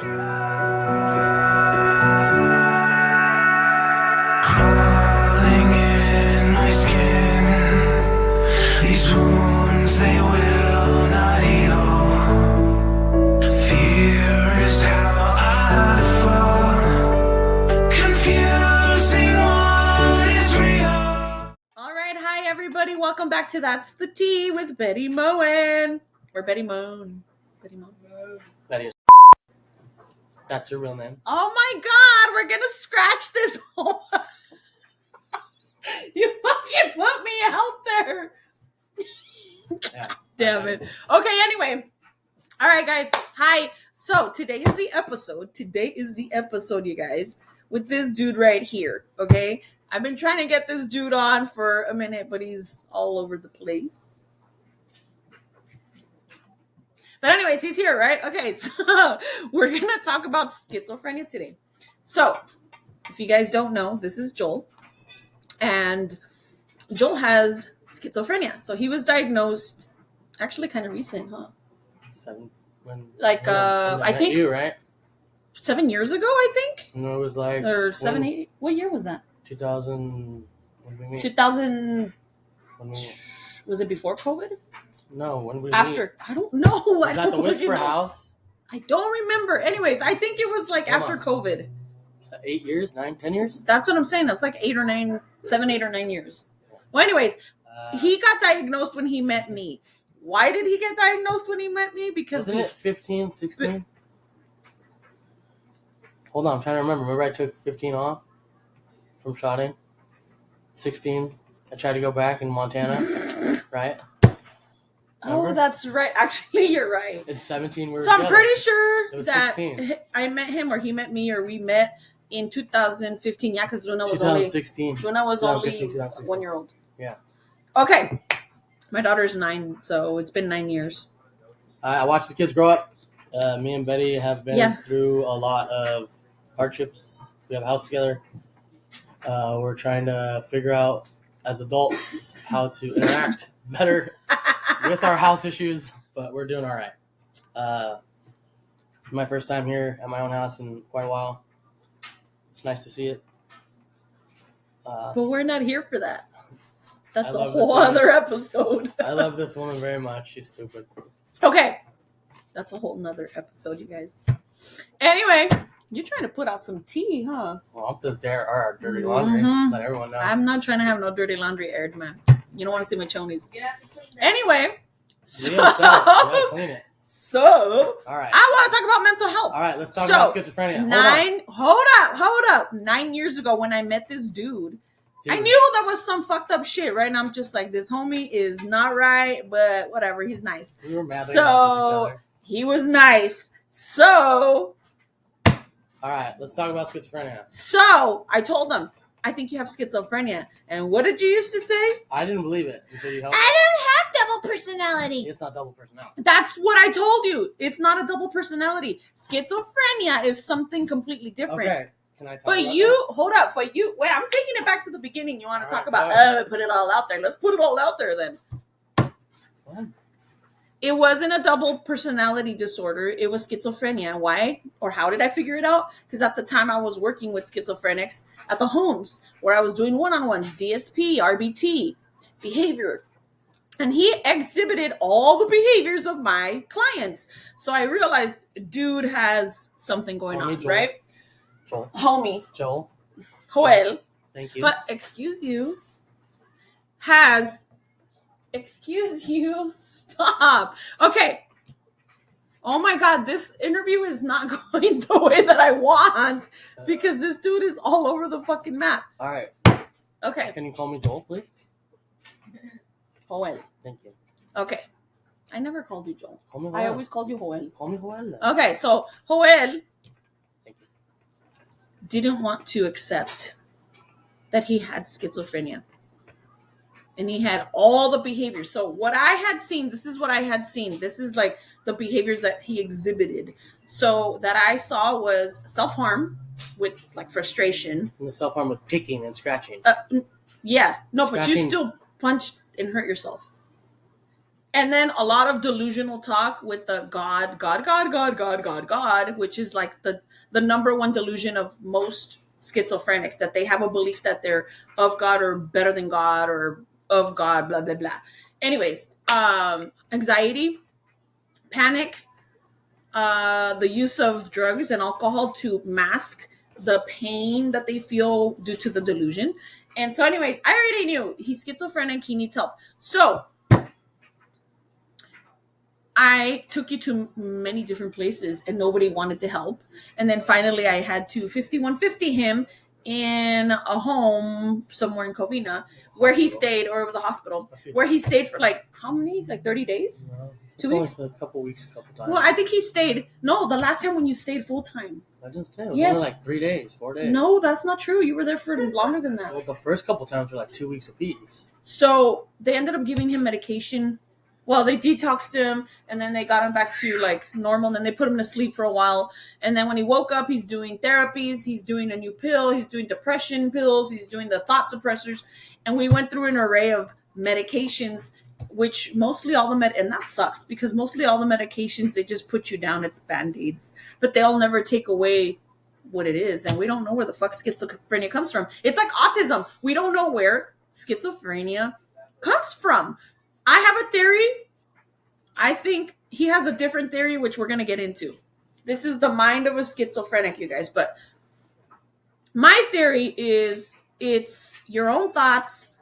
Crawling in my skin. These wounds, they will not heal. Fear is how I fall. Confusing what is real. All right, hi everybody. Welcome back to That's the Tea with Betty Moen. Or Betty Moan. Betty Moan. Betty. That's your real name. Oh my god, we're gonna scratch this whole. You fucking put me out there. Yeah. Damn it. Okay, anyway. All right, guys. Hi. So today is the episode. You guys, with this dude right here. Okay. I've been trying to get this dude on for a minute, but he's all over the place. But anyways, he's here, right? Okay, so we're going to talk about schizophrenia today. So, if you guys don't know, this is Joel. And Joel has schizophrenia. So he was diagnosed actually kind of recent, huh? I think you, right? 7 years ago, I think. No, it was like or 7, 8. What year was that? 2000. When did we meet? 2000. Was it before COVID? No, when we after. meet? I don't know. Was that the Whisper House? I don't remember. Anyways, I think it was like after COVID. 8 years, 9, 10 years? That's what I'm saying. That's like 7, 8 or 9 years. Well, anyways, he got diagnosed when he met me. Why did he get diagnosed when he met me? Because wasn't it 15, 16? Hold on, I'm trying to remember. Remember I took 15 off from shotting? 16, I tried to go back in Montana, right? Remember? Oh, that's right. Actually, you're right. It's 17. We were so I'm together. pretty sure it was that 16. I met him or he met me or we met in 2015. Yeah, because Luna was 2016. only 1 year old. Yeah. Okay. My daughter's 9, so it's been 9 years. I watched the kids grow up. Me and Betty have been through a lot of hardships. We have a house together. We're trying to figure out as adults how to interact better with our house issues, but we're doing all right. It's my first time here at my own house in quite a while. It's nice to see it. But we're not here for that. That's a this whole woman. other episode. I love this woman very much. She's stupid. Okay. That's a whole nother episode, you guys. Anyway, you're trying to put out some tea, huh? Well, I'll have to air our dirty laundry. Let everyone know. I'm not trying to have no dirty laundry aired, man. You don't want to see my chonies. Anyway. You gotta clean it. So, all right. I want to talk about mental health. All right, let's talk about schizophrenia. Hold up. 9 years ago when I met this dude, I knew there was some fucked up shit, right? And I'm just like, this homie is not right, but whatever, he's nice. We were mad so, each other. He was nice. So, all right, let's talk about schizophrenia. So, I told him, I think you have schizophrenia. And what did you used to say? I didn't believe it until you helped. I don't have double personality. It's not double personality. That's what I told you. It's not a double personality. Schizophrenia is something completely different. Okay. Can I talk but about you, that? hold up. But you, wait, I'm taking it back to the beginning. You want to talk about, put it all out there. Let's put it all out there then. What? It wasn't a double personality disorder. It was schizophrenia. Why? Or how did I figure it out? Because at the time I was working with schizophrenics at the homes where I was doing one-on-ones, DSP, RBT, behavior. And he exhibited all the behaviors of my clients. So I realized, dude has something going on, Joel. right? Joel. Homie. Joel. Joel. Thank you. But, excuse you, stop. Okay. Oh my God, this interview is not going the way that I want because this dude is all over the fucking map. All right. Okay. Can you call me Joel, please? Joel. Thank you. Okay. I never called you Joel. Call me Joel. I always called you Joel. Call me Joel. Okay, so Joel didn't want to accept that he had schizophrenia. And he had all the behaviors. So what I had seen, this is what I had seen. This is like the behaviors that he exhibited. So that I saw was self-harm with like frustration. And the self-harm with picking and scratching. Yeah. No, Scratching. but you still punched and hurt yourself. And then a lot of delusional talk with the God, which is like the number one delusion of most schizophrenics, that they have a belief that they're of God or better than God or of God, blah blah blah. Anyways, anxiety, panic, the use of drugs and alcohol to mask the pain that they feel due to the delusion. And so, anyways, I already knew he's schizophrenic, he needs help. So I took you to many different places and nobody wanted to help. And then finally I had to 5150 him in a home somewhere in Covina where he stayed, or it was a hospital, where he stayed for like how many? Like 30 days? No, 2 only weeks? a couple weeks, a couple times. Well, I think he stayed. No, the last time when you stayed full time. I didn't stay. It was Yes. only like 3 days, 4 days. No, that's not true. You were there for longer than that. Well, the first couple times were like 2 weeks apiece. So they ended up giving him medication. Well, they detoxed him and then they got him back to like normal. And then they put him to sleep for a while. And then when he woke up, he's doing therapies. He's doing a new pill. He's doing depression pills. He's doing the thought suppressors. And we went through an array of medications, which mostly all the and that sucks because mostly all the medications, they just put you down. It's Band-Aids, but they'll never take away what it is. And we don't know where the fuck schizophrenia comes from. It's like autism. We don't know where schizophrenia comes from. I have a theory. I think he has a different theory, which we're going to get into. This is the mind of a schizophrenic, you guys. But my theory is it's your own thoughts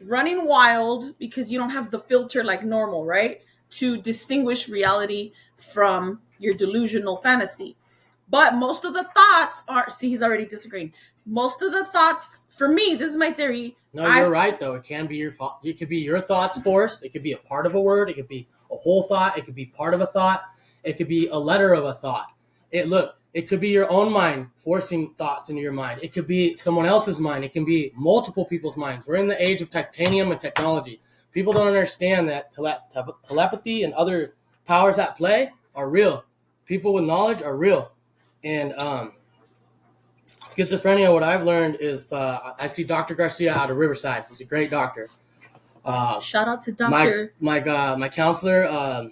running wild because you don't have the filter like normal, right? To distinguish reality from your delusional fantasy. But most of the thoughts are, see, he's already disagreeing. Most of the thoughts, for me, this is my theory. No, you're right, though. It can be it could be your thoughts forced. It could be a part of a word. It could be a whole thought. It could be part of a thought. It could be a letter of a thought. It could be your own mind forcing thoughts into your mind. It could be someone else's mind. It can be multiple people's minds. We're in the age of titanium and technology. People don't understand that telepathy and other powers at play are real. People with knowledge are real. And schizophrenia, what I've learned is I see Dr. Garcia out of Riverside. He's a great doctor. Shout out to Dr. My counselor,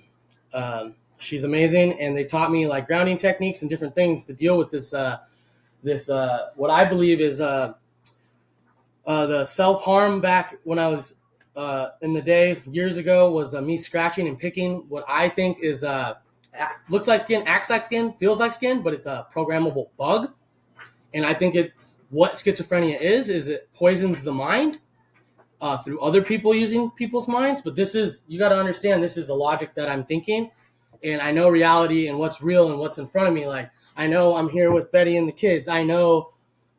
she's amazing, and they taught me like grounding techniques and different things to deal with this what I believe is the self-harm back when I was in the day years ago was me scratching and picking what I think is looks like skin, acts like skin, feels like skin, but it's a programmable bug. And I think it's what schizophrenia is it poisons the mind through other people using people's minds. But you got to understand, this is a logic that I'm thinking. And I know reality and what's real and what's in front of me. Like, I know I'm here with Betty and the kids. I know,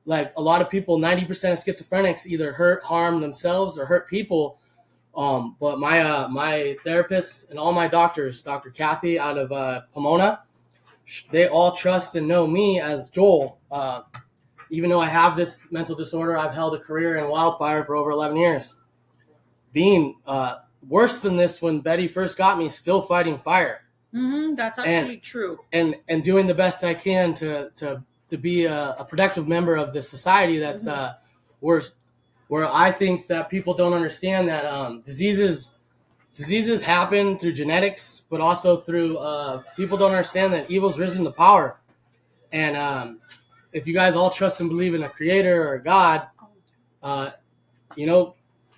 like, a lot of people, 90% of schizophrenics either harm themselves or hurt people. But my therapist and all my doctors, Dr. Kathy out of Pomona, they all trust and know me as Joel. Even though I have this mental disorder, I've held a career in wildfire for over 11 years. Being worse than this when Betty first got me, still fighting fire. Mm-hmm, that's actually true. And doing the best I can to be a productive member of this society that's where I think that people don't understand that diseases happen through genetics, but also through people don't understand that evil's risen to power. And if you guys all trust and believe in a creator or a God,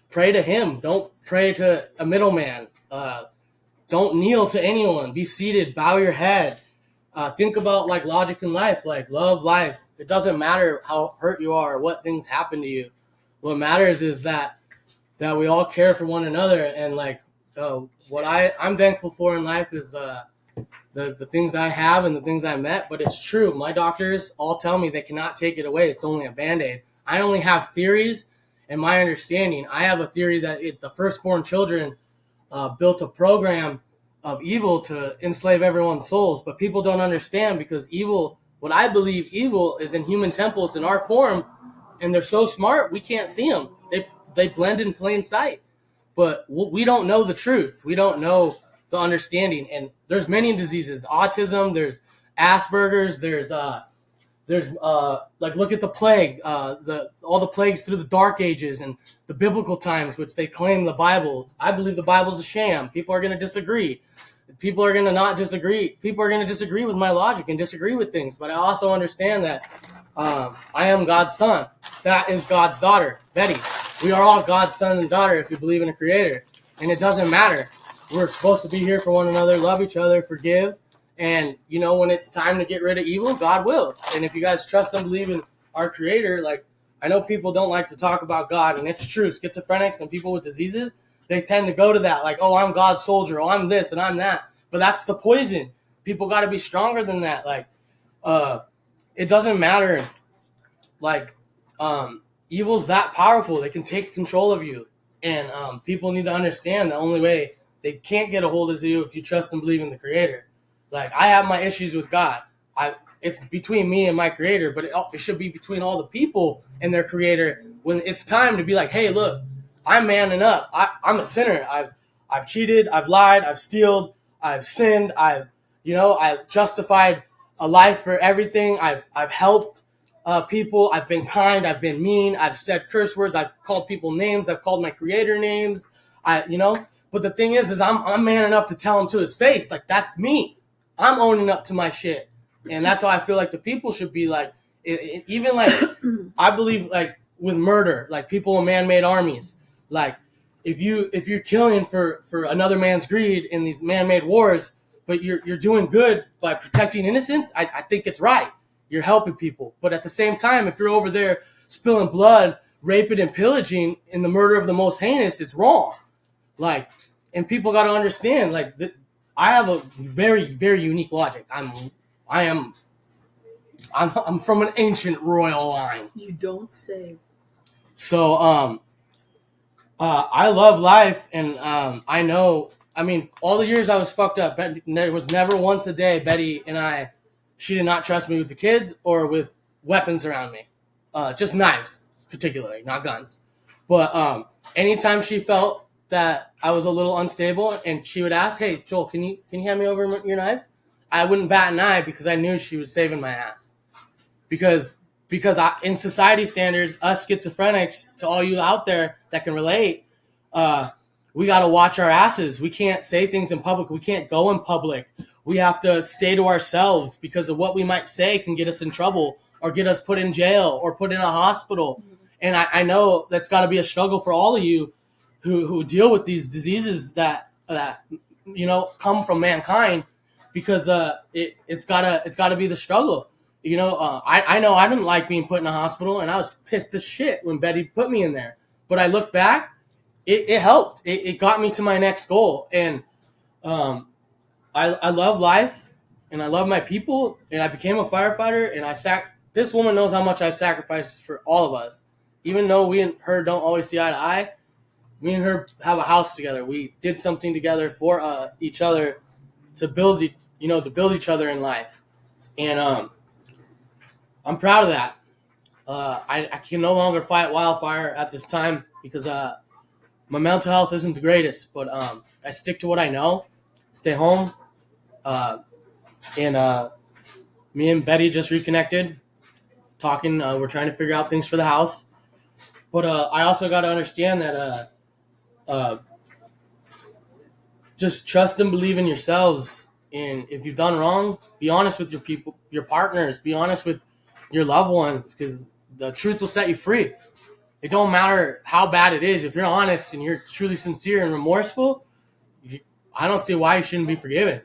pray to him. Don't pray to a middleman. Don't kneel to anyone. Be seated. Bow your head. Think about like logic in life, like love life. It doesn't matter how hurt you are or what things happen to you. What matters is that we all care for one another. And like what I'm thankful for in life is the things I have and the things I met. But it's true. My doctors all tell me they cannot take it away. It's only a Band-Aid. I only have theories and my understanding. I have a theory that the firstborn children built a program of evil to enslave everyone's souls. But people don't understand because evil, what I believe evil is in human temples in our form. And they're so smart, we can't see them. They blend in plain sight. But we don't know the truth. We don't know the understanding. And there's many diseases. Autism, there's Asperger's, there's There's like look at the plague, all the plagues through the Dark Ages and the biblical times, which they claim the Bible. I believe the Bible's a sham. People are going to disagree. People are going to not disagree. People are going to disagree with my logic and disagree with things. But I also understand that I am God's son. That is God's daughter, Betty. We are all God's son and daughter if you believe in a creator. And it doesn't matter. We're supposed to be here for one another, love each other, forgive. And, you know, when it's time to get rid of evil, God will. And if you guys trust and believe in our creator, like, I know people don't like to talk about God, and it's true. Schizophrenics and people with diseases, they tend to go to that, like, oh, I'm God's soldier, oh, I'm this and I'm that. But that's the poison. People got to be stronger than that. Like, it doesn't matter. Like, evil's that powerful. They can take control of you. And people need to understand the only way they can't get a hold of you if you trust and believe in the creator. Like, I have my issues with God. It's between me and my creator, but it should be between all the people and their creator when it's time to be like, hey, look, I'm manning up. I'm a sinner. I've cheated. I've lied. I've stealed. I've sinned. I've justified a life for everything. I've helped people. I've been kind. I've been mean. I've said curse words. I've called people names. I've called my creator names. But the thing is I'm man enough to tell him to his face, like, that's me. I'm owning up to my shit. And that's how I feel like the people should be like, even like, I believe like with murder, like people in man-made armies, like if you're killing for another man's greed in these man-made wars, but you're doing good by protecting innocents, I think it's right. You're helping people. But at the same time, if you're over there spilling blood, raping and pillaging in the murder of the most heinous, it's wrong. Like, and people got to understand, like, I have a very, very unique logic. I'm from an ancient royal line. You don't say. So I love life, and I know. I mean, all the years I was fucked up, there was never once a day Betty and she did not trust me with the kids or with weapons around me, just knives, particularly, not guns. But anytime she felt that I was a little unstable, and she would ask, "Hey, Joel, can you hand me over your knife?" I wouldn't bat an eye because I knew she was saving my ass. Because in society standards, us schizophrenics, to all you out there that can relate, we got to watch our asses. We can't say things in public. We can't go in public. We have to stay to ourselves because of what we might say can get us in trouble or get us put in jail or put in a hospital. And I know that's got to be a struggle for all of you who deal with these diseases that come from mankind, because it's gotta be the struggle. I know I didn't like being put in a hospital, and I was pissed as shit when Betty put me in there. But I look back, it helped. It got me to my next goal, and I love life, and I love my people, and I became a firefighter, and this woman knows how much I sacrificed for all of us. Even though we and her don't always see eye to eye, me and her have a house together. We did something together for each other to build each other in life, and I'm proud of that. I can no longer fight wildfire at this time because my mental health isn't the greatest, but I stick to what I know, stay home, and me and Betty just reconnected, talking. We're trying to figure out things for the house, but I also got to understand that just trust and believe in yourselves. And if you've done wrong, be honest with your people, your partners, be honest with your loved ones, because the truth will set you free. It don't matter how bad it is. If you're honest and you're truly sincere and remorseful, I don't see why you shouldn't be forgiven,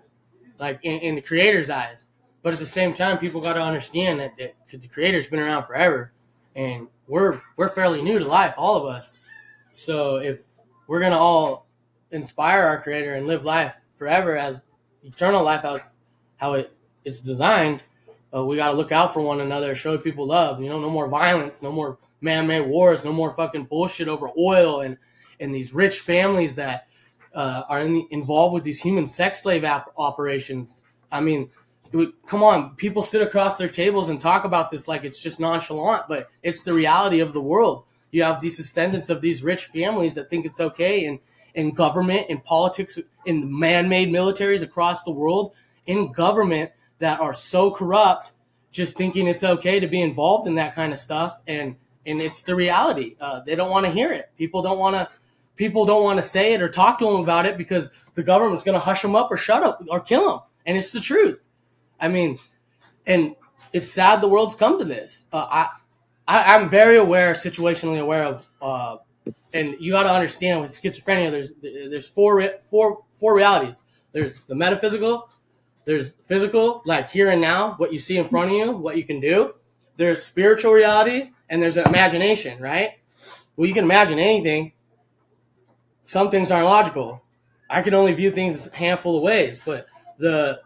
like in the creator's eyes. But at the same time, people got to understand that the creator's been around forever, and we're fairly new to life, all of us. So if we're going to all inspire our creator and live life forever as eternal life, how it's designed, we got to look out for one another, show people love. No more violence, no more man-made wars, no more fucking bullshit over oil and these rich families that are involved with these human sex slave operations. I mean, come on, people sit across their tables and talk about this like it's just nonchalant, but it's the reality of the world. You have these descendants of these rich families that think it's okay in government, in politics, in man-made militaries across the world, in government, that are so corrupt just thinking it's okay to be involved in that kind of stuff, and it's the reality. They don't want to hear it. People don't want to say it or talk to them about it because the government's going to hush them up or shut up or kill them. And it's the truth. I mean, and it's sad the world's come to this. I'm very situationally aware of, and you got to understand with schizophrenia, there's four realities. There's the metaphysical, there's physical, like here and now, what you see in front of you, what you can do. There's spiritual reality, and there's an imagination, right? Well, you can imagine anything. Some things aren't logical. I can only view things a handful of ways, but the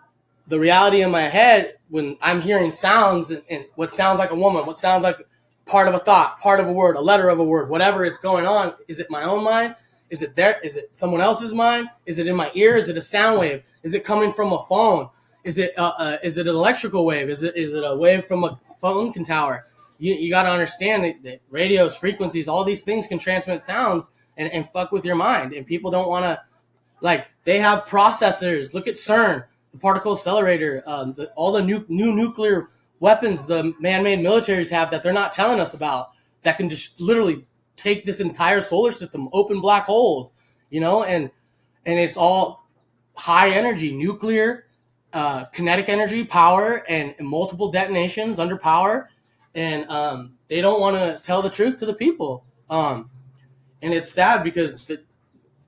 reality in my head when I'm hearing sounds and what sounds like a woman, what sounds like part of a thought, part of a word, a letter of a word, whatever it's going on, is it my own mind? Is it there? Is it someone else's mind? Is it in my ear? Is it a sound wave? Is it coming from a phone? Is it an electrical wave? Is it a wave from a phone tower? You got to understand that radios, frequencies, all these things can transmit sounds and fuck with your mind. And people don't want to, like, they have processors. Look at CERN, the particle accelerator, all the new nuclear weapons the man-made militaries have that they're not telling us about, that can just literally take this entire solar system, open black holes, and it's all high energy, nuclear, kinetic energy, power, and multiple detonations under power. And they don't want to tell the truth to the people. And it's sad because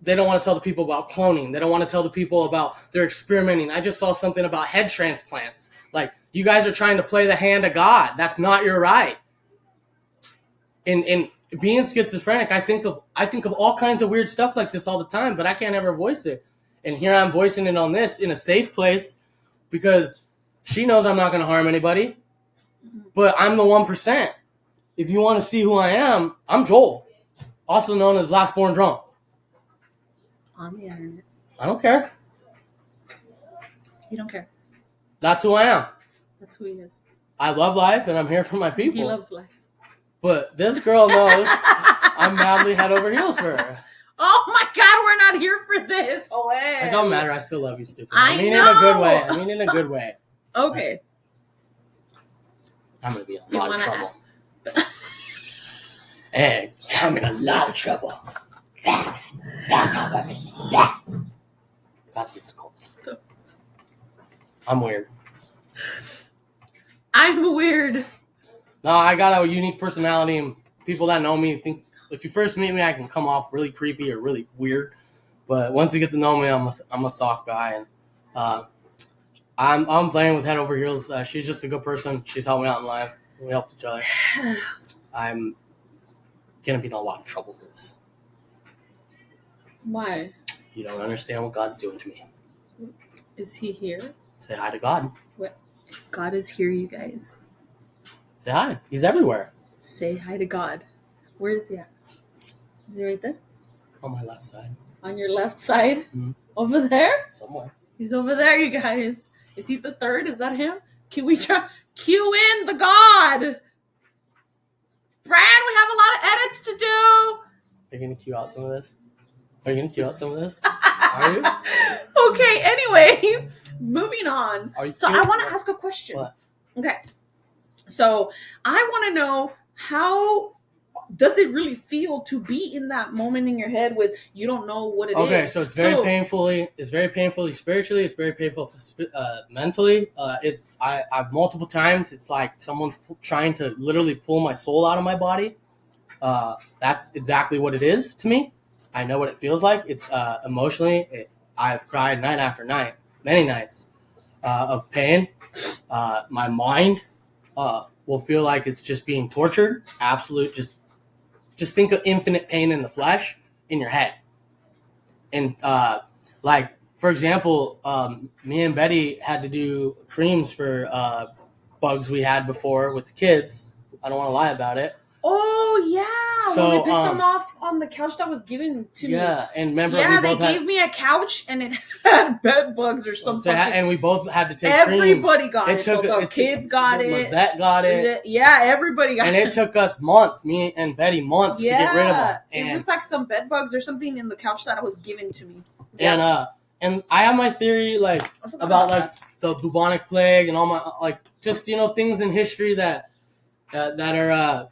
they don't want to tell the people about cloning. They don't want to tell the people about their experimenting. I just saw something about head transplants. Like, you guys are trying to play the hand of God. That's not your right. And being schizophrenic, I think of all kinds of weird stuff like this all the time, but I can't ever voice it. And here I'm voicing it on this in a safe place because she knows I'm not going to harm anybody. But I'm the 1%. If you want to see who I am, I'm Joel, also known as Last Born Drunk. On the internet. I don't care. You don't care. That's who I am. That's who he is. I love life, and I'm here for my people. He loves life. But this girl knows I'm madly head over heels for her. Oh my God, we're not here for this. It don't matter. I still love you, stupid. I mean know. in a good way. I mean in a good way. Okay. I'm going to be in a lot of trouble. Hey, I'm in a lot of trouble. That's what's cold. I'm weird. I'm weird. No, I got a unique personality, and people that know me think if you first meet me, I can come off really creepy or really weird. But once you get to know me, I'm a soft guy, and I'm playing with head over heels. She's just a good person. She's helped me out in life. We helped each other. I'm gonna be in a lot of trouble for this. Why? You don't understand what God's doing to me. Is he here? Say hi to God. What? God is here, you guys. Say hi. He's everywhere. Say hi to God. Where is he at? Is he right there? On my left side. On your left side? Mm-hmm. Over there? Somewhere. He's over there, you guys. Is he the third? Is that him? Can we try? Cue in the God. Brad, we have a lot of edits to do. Are you going to cue out some of this? Are you Are you? Okay, anyway, moving on. So I want to ask a question. What? Okay. So I want to know, how does it really feel to be in that moment in your head with you don't know what it is? Okay, so it's very painfully spiritually, it's very painful mentally. I've multiple times, it's like someone's trying to literally pull my soul out of my body. That's exactly what it is to me. I know what it feels like. It's emotionally, I've cried night after night, many nights of pain. My mind will feel like it's just being tortured. Absolute, just think of infinite pain in the flesh in your head. And like, for example, me and Betty had to do creams for bugs we had before with the kids. I don't want to lie about it. Oh, yeah. So, when we picked them off on the couch that was given to me. Yeah, and remember, they gave me a couch and it had bed bugs or something. And we both had to take everybody creams. got it. The kids got it. Lizette got it. Yeah, everybody got it. And it took us months, me and Betty, to get rid of them. And it was like some bed bugs or something in the couch that was given to me. Yeah. And I have my theory about the bubonic plague and all my just things in history that are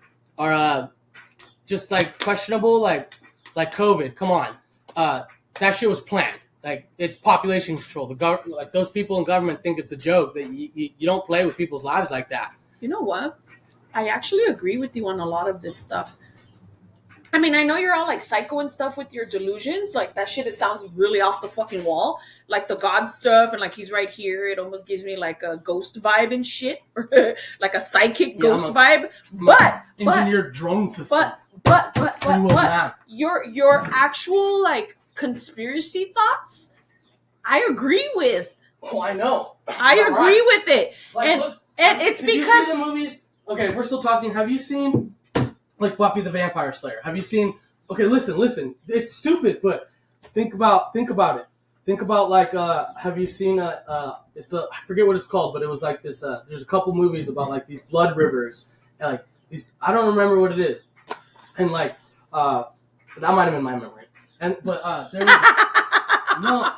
just questionable like COVID. Come on, that shit was planned. It's population control. The those people in government think it's a joke that you don't play with people's lives like that. You know what? I actually agree with you on a lot of this stuff. I mean, I know you're all psycho and stuff with your delusions. That shit, it sounds really off the fucking wall. The God stuff and he's right here. It almost gives me a ghost vibe and shit. Or a psychic ghost vibe. But engineered drone system. But your actual conspiracy thoughts, I agree with. Oh, I know. I agree with it. And it's because you see the movies. Okay, if we're still talking. Have you seen Buffy the Vampire Slayer? Have you seen? Okay, listen. It's stupid, but think about it. Think about have you seen I forget what it's called, but it was this. There's a couple movies about these blood rivers, and these. I don't remember what it is, and that might have been my memory. And but there was no.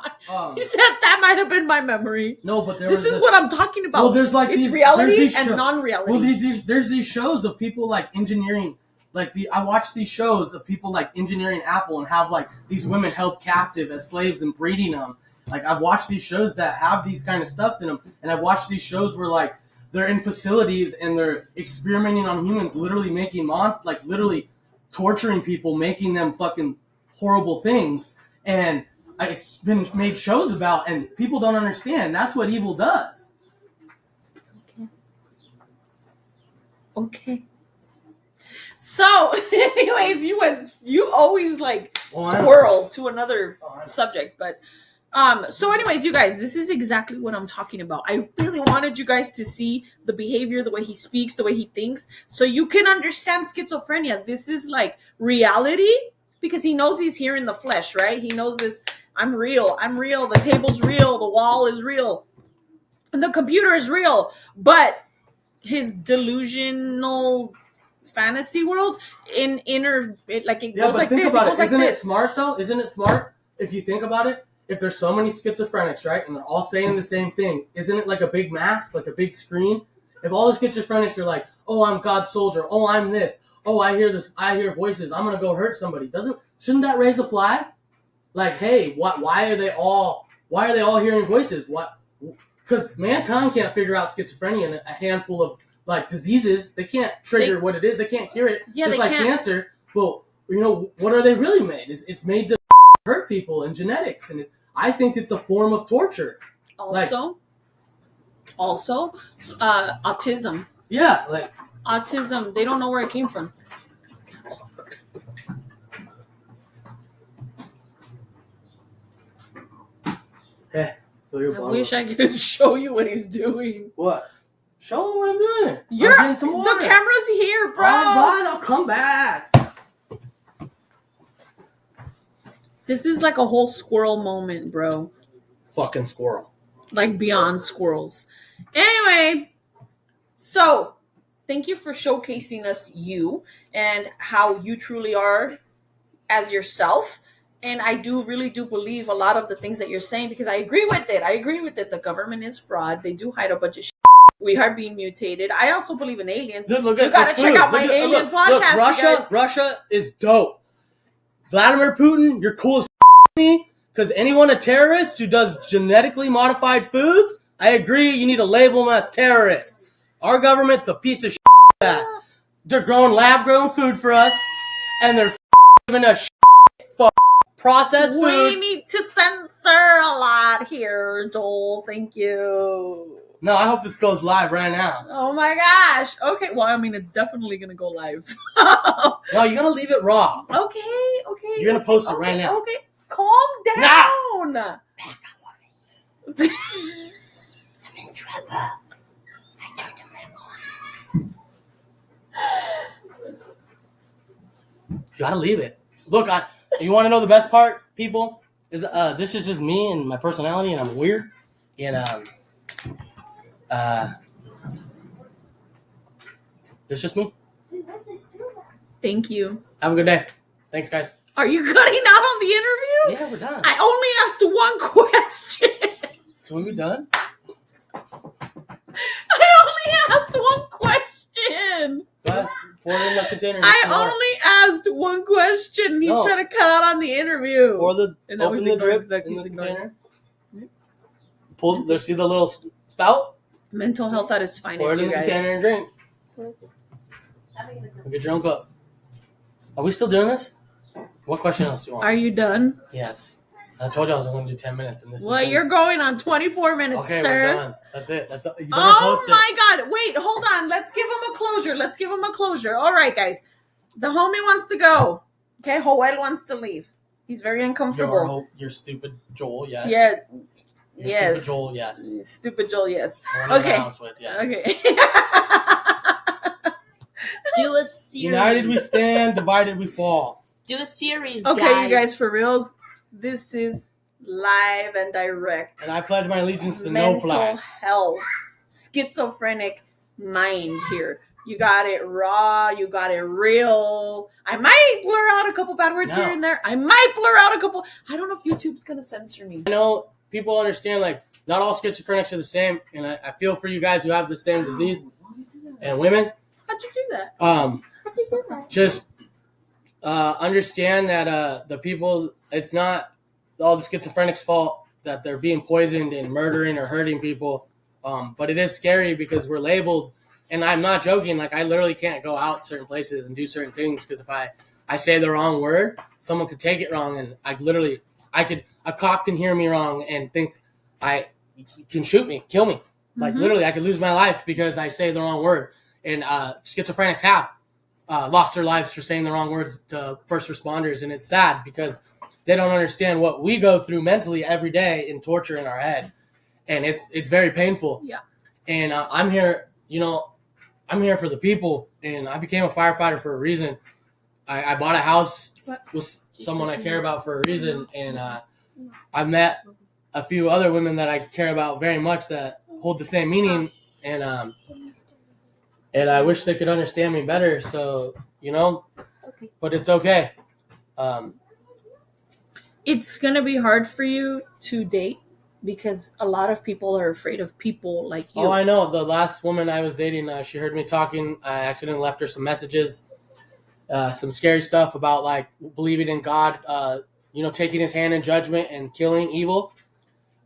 He said that might have been my memory. No, but this is what I'm talking about. Well, there's it's reality and non-reality. Well, there's these shows of people engineering. I watch these shows of people engineering Apple and have these women held captive as slaves and breeding them. I've watched these shows that have these kind of stuffs in them, and I've watched these shows where they're in facilities and they're experimenting on humans, literally making literally torturing people, making them fucking horrible things, and it's been made shows about, and people don't understand. That's what evil does. Okay. So, anyways, you always squirrel to another subject, but so anyways, you guys, this is exactly what I'm talking about. I really wanted you guys to see the behavior, the way he speaks, the way he thinks, so you can understand schizophrenia. This is reality, because he knows he's here in the flesh, right? He knows this. I'm real. The table's real. The wall is real. And the computer is real. But his delusional fantasy world it goes like think this. About it goes like Isn't this. it smart though? Isn't it smart if you think about it? If there's so many schizophrenics, right, and they're all saying the same thing, isn't it like a big mask, like a big screen? If all the schizophrenics are oh, I'm God's soldier. Oh, I'm this. Oh, I hear this. I hear voices. I'm gonna go hurt somebody. Shouldn't that raise a flag? Hey, why are they all hearing voices? What? Because mankind can't figure out schizophrenia and a handful of diseases. They can't trigger what it is. They can't cure it. Yeah, just they can't. Cancer. Well, what are they really made? It's made to hurt people and genetics, and I think it's a form of torture. Also, autism. Yeah, autism. They don't know where it came from. Hey, I wish I could show you what he's doing. What? Show him what I'm doing. You're getting some water. The camera's here, bro. All right, I'll come back. This is a whole squirrel moment, bro. Fucking squirrel. Beyond squirrels. Anyway, so thank you for showcasing us you and how you truly are as yourself. And I really do believe a lot of the things that you're saying, because I agree with it. The government is fraud. They do hide a bunch of shit. We are being mutated. I also believe in aliens. Look you gotta check out my alien podcast. Look, Russia is dope. Vladimir Putin, you're cool as me. Because anyone a terrorist who does genetically modified foods, I agree. You need to label them as terrorists. Our government's a piece of shit. They're growing lab-grown food for us, and they're giving us processed food. We need to censor a lot here, Joel. Thank you. No, I hope this goes live right now. Oh my gosh. Okay, well, I mean, it's definitely going to go live. No, you're going to leave it raw. Okay. You're going to post it right now. Okay, calm down. Nah. I'm in trouble. I turned the mic on. You got to leave it. Look, you want to know the best part, people? Is this is just me and my personality, and I'm weird. And it's just me. Thank you. Have a good day. Thanks, guys. Are you cutting out on the interview? Yeah, we're done. I only asked one question. Can we be done? I only asked one question. Pour it in the container. I only asked one question. He's trying to cut out on the interview. Open the drip in the container. See the little spout? Mental health at its finest, Pour it in the guys. container and drink. Get drunk up. Are we still doing this? What question else do you want? Are you done? Yes. I told you I was going to do 10 minutes. And you're going on 24 minutes, okay, sir. We're done. That's it. You better oh my God. Wait, hold on. Let's give him a closure. All right, guys. The homie wants to go. Okay, Joel wants to leave. He's very uncomfortable. You're stupid, Joel, yes. Yeah. Stupid Joel, yes. Stupid Joel, yes. Okay. House with, yes. Okay. Do a series. United we stand, divided we fall. Do a series, okay, guys. you guys, for reals, this is live and direct. And I pledge my allegiance to Mental no flag. health, schizophrenic mind here. You got it raw. You got it real. I might blur out a couple bad words here and there. I might blur out a couple. I don't know if YouTube's going to censor me. I know people understand, like, not all schizophrenics are the same. And I feel for you guys who have the same disease. And women. How'd you do that? How'd you do that? Just understand that the people, it's not all the schizophrenics' fault that they're being poisoned and murdering or hurting people. But it is scary because we're labeled. And I'm not joking. Like, I literally can't go out certain places and do certain things because if I say the wrong word, someone could take it wrong. And a cop can hear me wrong and think can shoot me, kill me. Like, literally, I could lose my life because I say the wrong word. And schizophrenics have lost their lives for saying the wrong words to first responders. And it's sad because they don't understand what we go through mentally every day in torture in our head. And it's very painful. Yeah. And I'm here, I'm here for the people, and I became a firefighter for a reason. I bought a house with someone I care about for a reason, and I met a few other women that I care about very much that hold the same meaning, and I wish they could understand me better. So, but it's okay. It's gonna be hard for you to date because a lot of people are afraid of people like you. Oh, I know. The last woman I was dating, she heard me talking. I accidentally left her some messages, some scary stuff about, like, believing in God, taking his hand in judgment and killing evil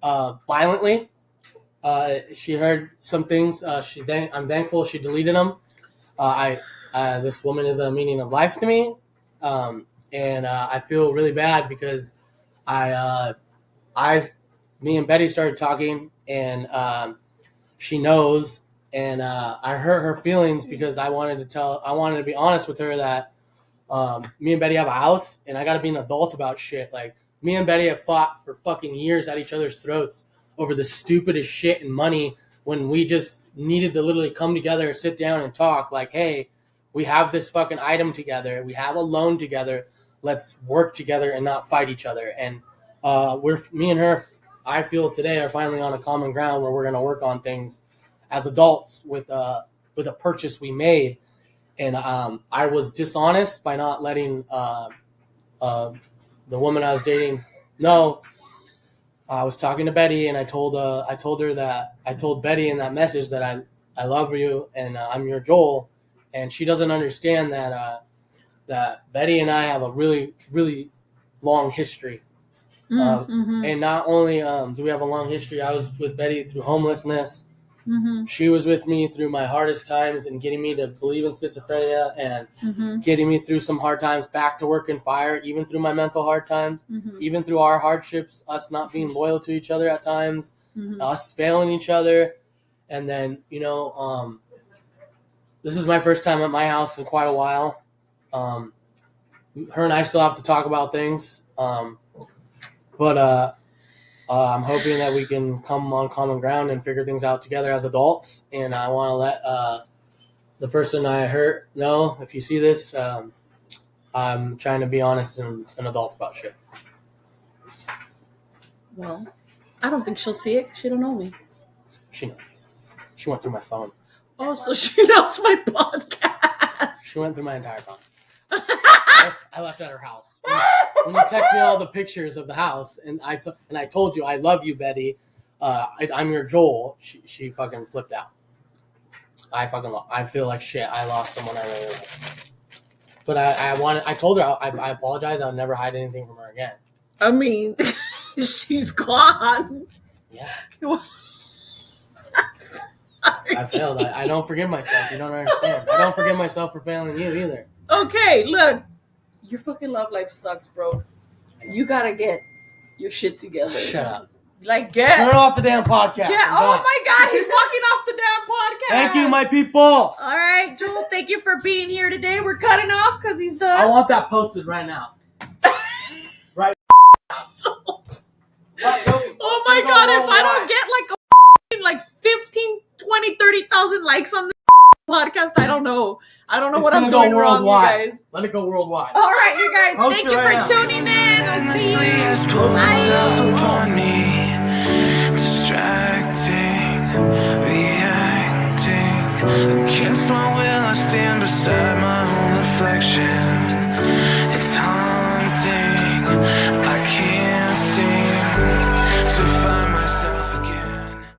violently. She heard some things. I'm thankful she deleted them. This woman is a meaning of life to me, and I feel really bad because me and Betty started talking, and she knows, and I hurt her feelings because I wanted to be honest with her that me and Betty have a house, and I got to be an adult about shit. Like, me and Betty have fought for fucking years at each other's throats over the stupidest shit and money when we just needed to literally come together, sit down, and talk. Like, hey, we have this fucking item together. We have a loan together. Let's work together and not fight each other. And me and her, I feel today, are finally on a common ground where we're going to work on things as adults with a purchase we made. And I was dishonest by not letting the woman I was dating know. I was talking to Betty, and I told Betty in that message that I love you and I'm your Joel. And she doesn't understand that Betty and I have a really, really long history. And not only do we have a long history, I was with Betty through homelessness. She was with me through my hardest times and getting me to believe in schizophrenia and getting me through some hard times back to work and fire, even through my mental hard times, even through our hardships, us not being loyal to each other at times, us failing each other. And then, this is my first time at my house in quite a while. Her and I still have to talk about things. But I'm hoping that we can come on common ground and figure things out together as adults. And I want to let the person I hurt know, if you see this, I'm trying to be honest and an adult about shit. Well, I don't think she'll see it. She don't know me. She knows. She went through my phone. Oh, so she knows my podcast. She went through my entire phone. I left at her house. When you text me all the pictures of the house, and I told you I love you, Betty. I'm your Joel. She fucking flipped out. I feel like shit. I lost someone I really like. But I told her I apologize. I'll never hide anything from her again. I mean, she's gone. Yeah. I failed. I don't forgive myself. You don't understand. I don't forgive myself for failing you either. Okay, look. Your fucking love life sucks, bro. You gotta get your shit together. Shut up. Like, get. Turn off the damn podcast. Yeah. Oh my God, he's walking off the damn podcast. Thank you, my people. All right, Joel, thank you for being here today. We're cutting off because he's done. I want that posted right now. Right. Oh my God, if I don't get like 15, 20, 30,000 likes on this podcast, I don't know. I don't know what I'm doing wrong, you guys. Let it go worldwide. All right, you guys, Post thank it you right for now. tuning in. I'll see Endlessly you. has pulled itself upon me, distracting, reacting. Against my will, I stand beside